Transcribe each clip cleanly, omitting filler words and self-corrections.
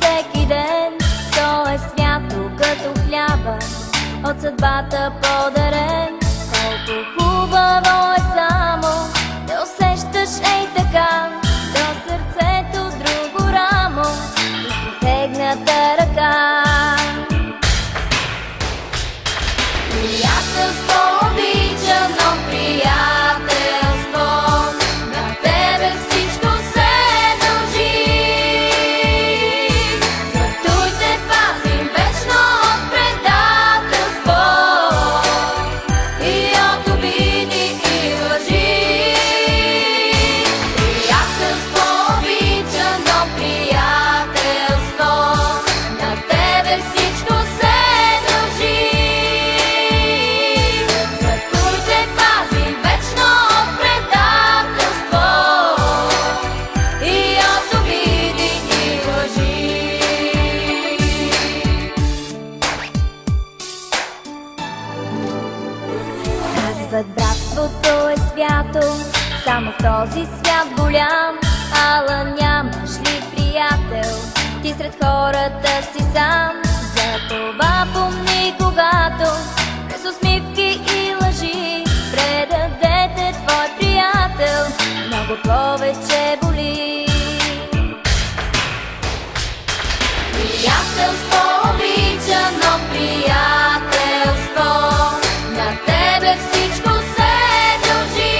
всеки ден. То е свято като хляба, от съдбата подарен. Колко хубаво е само да усещаш ей така до сърцето друго рамо и протегната ръка. Приятелство обичано, приятелство, на тебе всичко се дължи. Зато и те пазим вечно от предателство и от обиди и лъжи. Приятелство обичано, приятелство, на тебе всичко се дължи. Братството е свято, само в този свят голям. Ала нямаш ли приятел, ти сред хората си сам? Затова помни, когато през усмивки и лъжи предадете твой приятел, много повече боли. Приятелство обичано, приятелство, на тебе всичко се дължи.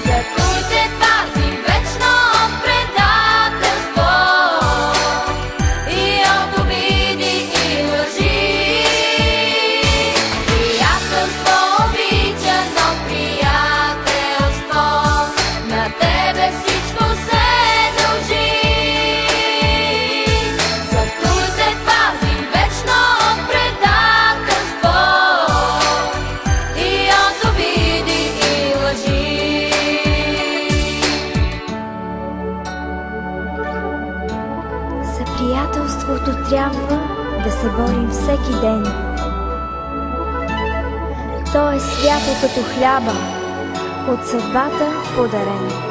Зато и те пазим вечно от предателство и от обиди и лъжи. Приятелство обичано, приятелство, на тебе всичко се дължи. Зато и те пазим вечно от предателство и от обиди и лъжи. За приятелството трябва да се борим всеки ден. То е свято като хляба, от съдбата подарен.